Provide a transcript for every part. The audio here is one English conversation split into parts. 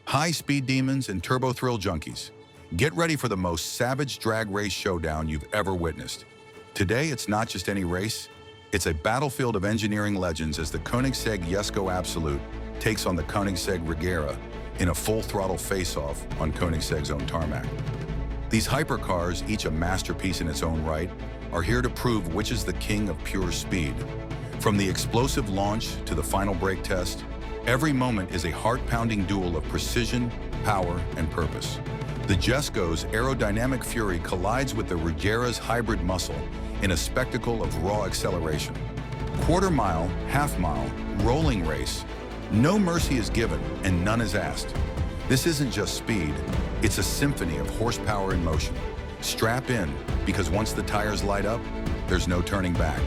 High-speed demons and turbo thrill junkies, get ready for the most savage drag race showdown you've ever witnessed. Today, it's not just any race, it's a battlefield of engineering legends as the KOENIGSEGG JESKO ABSOLUT takes on the KOENIGSEGG Regera in a full-throttle face-off on KOENIGSEGG's own tarmac. These hypercars, each a masterpiece in its own right, are here to prove which is the king of pure speed. From the explosive launch to the final brake test, every moment is a heart-pounding duel of precision, power, and purpose. The JESKO's aerodynamic fury collides with the Regera's hybrid muscle in a spectacle of raw acceleration. Quarter mile, half mile, rolling race. No mercy is given and none is asked. This isn't just speed, it's a symphony of horsepower in motion. Strap in, because once the tires light up, there's no turning back.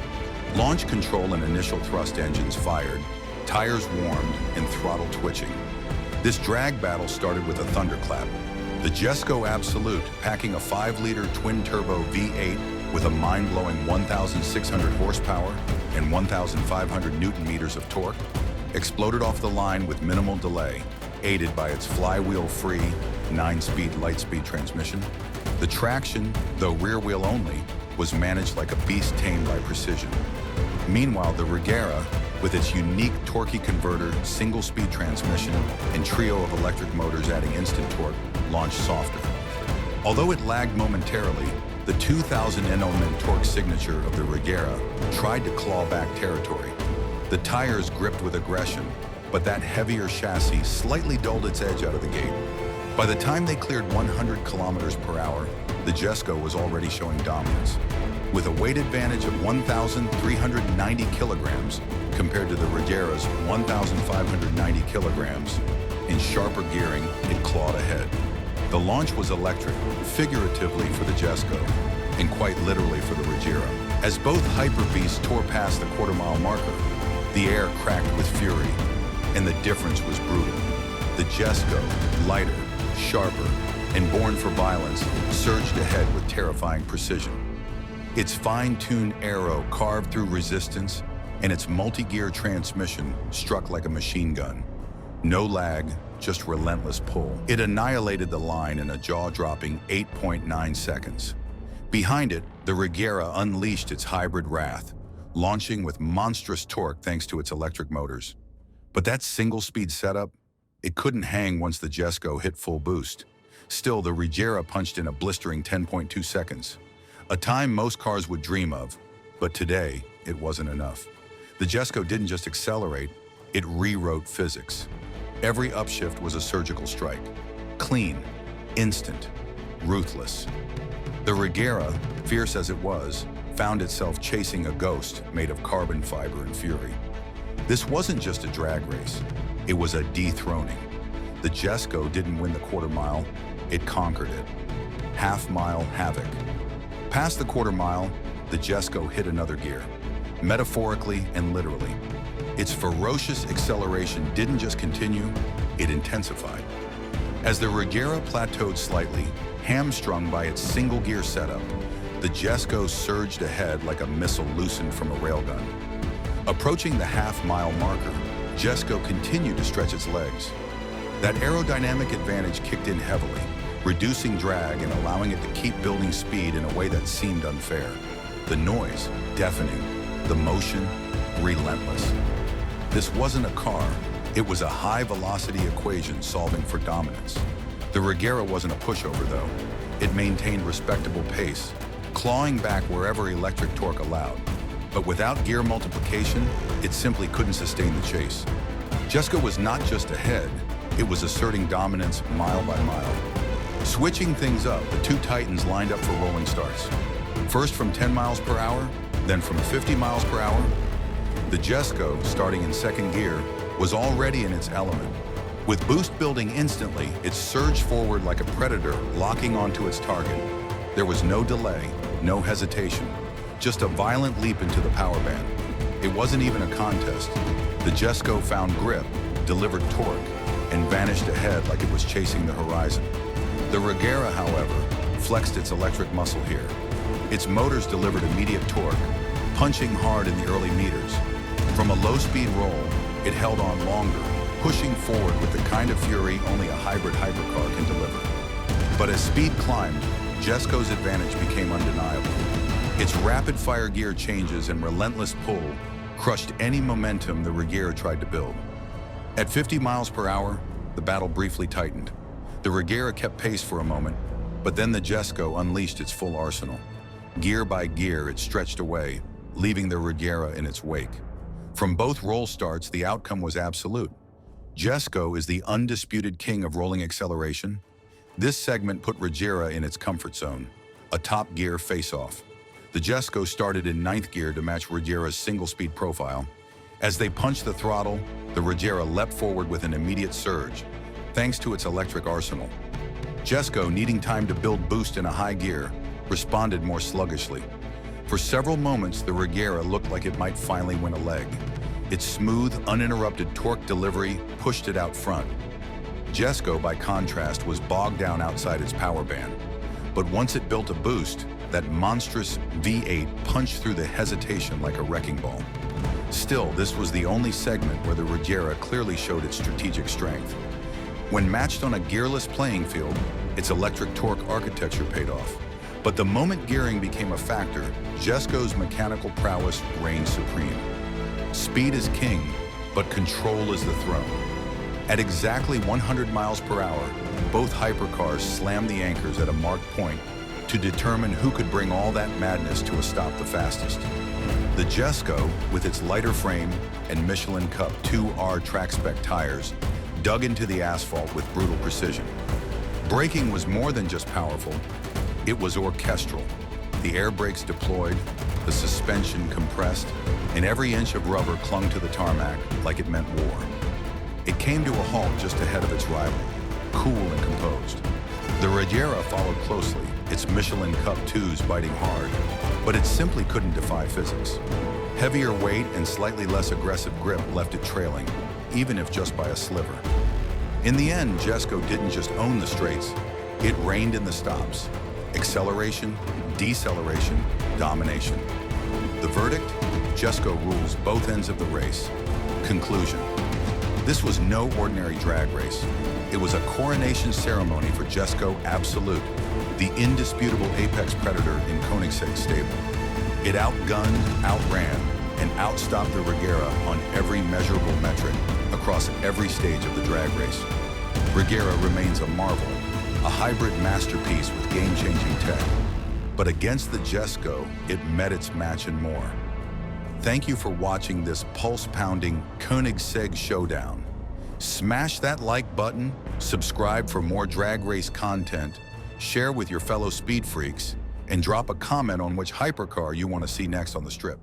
Launch control and initial thrust engines fired, tires warmed, and throttle twitching. This drag battle started with a thunderclap. The JESKO ABSOLUT, packing a 5-liter twin-turbo V8 with a mind-blowing 1,600 horsepower and 1,500 newton-meters of torque, exploded off the line with minimal delay, aided by its flywheel-free 9-speed Lightspeed transmission. The traction, though rear-wheel only, was managed like a beast tamed by precision. Meanwhile, the Regera, with its unique torquey converter, single-speed transmission, and trio of electric motors adding instant torque, launched softer. Although it lagged momentarily, the 2,000 Nm torque signature of the Regera tried to claw back territory. The tires gripped with aggression, but that heavier chassis slightly dulled its edge out of the gate. By the time they cleared 100 kilometers per hour, the JESKO was already showing dominance. With a weight advantage of 1,390 kilograms compared to the Regera's 1,590 kilograms, in sharper gearing, it clawed ahead. The launch was electric, figuratively for the JESKO, and quite literally for the Regera. As both hyper-beasts tore past the quarter-mile marker, the air cracked with fury, and the difference was brutal. The JESKO, lighter, sharper, and born for violence, surged ahead with terrifying precision. Its fine-tuned aero carved through resistance, and its multi-gear transmission struck like a machine gun. No lag, just relentless pull. It annihilated the line in a jaw-dropping 8.9 seconds. Behind it, the Regera unleashed its hybrid wrath, launching with monstrous torque thanks to its electric motors. But that single-speed setup, it couldn't hang once the JESKO hit full boost. Still, the Regera punched in a blistering 10.2 seconds, a time most cars would dream of, but today, it wasn't enough. The JESKO didn't just accelerate, it rewrote physics. Every upshift was a surgical strike. Clean, instant, ruthless. The Regera, fierce as it was, found itself chasing a ghost made of carbon fiber and fury. This wasn't just a drag race, it was a dethroning. The JESKO didn't win the quarter mile, it conquered it. Half-mile havoc. Past the quarter mile, the JESKO hit another gear, metaphorically and literally. Its ferocious acceleration didn't just continue, it intensified. As the Regera plateaued slightly, hamstrung by its single-gear setup, the JESKO surged ahead like a missile loosened from a railgun. Approaching the half-mile marker, JESKO continued to stretch its legs. That aerodynamic advantage kicked in heavily, reducing drag and allowing it to keep building speed in a way that seemed unfair. The noise, deafening. The motion, relentless. This wasn't a car, it was a high-velocity equation solving for dominance. The Regera wasn't a pushover, though. It maintained respectable pace, clawing back wherever electric torque allowed. But without gear multiplication, it simply couldn't sustain the chase. JESKO was not just ahead, it was asserting dominance mile by mile. Switching things up, the two titans lined up for rolling starts. First from 10 miles per hour, then from 50 miles per hour. The JESKO, starting in second gear, was already in its element. With boost building instantly, it surged forward like a predator, locking onto its target. There was no delay, no hesitation, just a violent leap into the power band. It wasn't even a contest. The JESKO found grip, delivered torque, and vanished ahead like it was chasing the horizon. The Regera, however, flexed its electric muscle here. Its motors delivered immediate torque, punching hard in the early meters. From a low-speed roll, it held on longer, pushing forward with the kind of fury only a hybrid hypercar can deliver. But as speed climbed, Jesko's advantage became undeniable. Its rapid-fire gear changes and relentless pull crushed any momentum the Regera tried to build. At 50 miles per hour, the battle briefly tightened. The Regera kept pace for a moment, but then the Jesko unleashed its full arsenal. Gear by gear, it stretched away, leaving the Regera in its wake. From both roll starts, the outcome was absolute. Jesko is the undisputed king of rolling acceleration. This segment put Regera in its comfort zone, a top gear face-off. The Jesko started in 9th gear to match Regera's single-speed profile. As they punched the throttle, the Regera leapt forward with an immediate surge, thanks to its electric arsenal. Jesko, needing time to build boost in a high gear, responded more sluggishly. For several moments, the Regera looked like it might finally win a leg. Its smooth, uninterrupted torque delivery pushed it out front. Jesko, by contrast, was bogged down outside its power band. But once it built a boost, that monstrous V8 punched through the hesitation like a wrecking ball. Still, this was the only segment where the Regera clearly showed its strategic strength. When matched on a gearless playing field, its electric torque architecture paid off. But the moment gearing became a factor, Jesko's mechanical prowess reigned supreme. Speed is king, but control is the throne. At exactly 100 miles per hour, both hypercars slammed the anchors at a marked point to determine who could bring all that madness to a stop the fastest. The Jesko, with its lighter frame and Michelin Cup 2R track spec tires, dug into the asphalt with brutal precision. Braking was more than just powerful, it was orchestral. The air brakes deployed, the suspension compressed, and every inch of rubber clung to the tarmac like it meant war. It came to a halt just ahead of its rival, cool and composed. The Regera followed closely, its Michelin Cup 2s biting hard, but it simply couldn't defy physics. Heavier weight and slightly less aggressive grip left it trailing, even if just by a sliver. In the end, Jesko didn't just own the straights, it reigned in the stops. Acceleration, deceleration, domination. The verdict? Jesko rules both ends of the race. Conclusion. This was no ordinary drag race. It was a coronation ceremony for Jesko Absolut, the indisputable apex predator in Koenigsegg's stable. It outgunned, outran, and outstopped the Regera on every measurable metric across every stage of the drag race. Regera remains a marvel, a hybrid masterpiece with game-changing tech. But against the Jesko, it met its match and more. Thank you for watching this pulse-pounding KOENIGSEGG Showdown. Smash that like button, subscribe for more drag race content, share with your fellow speed freaks, and drop a comment on which hypercar you want to see next on the strip.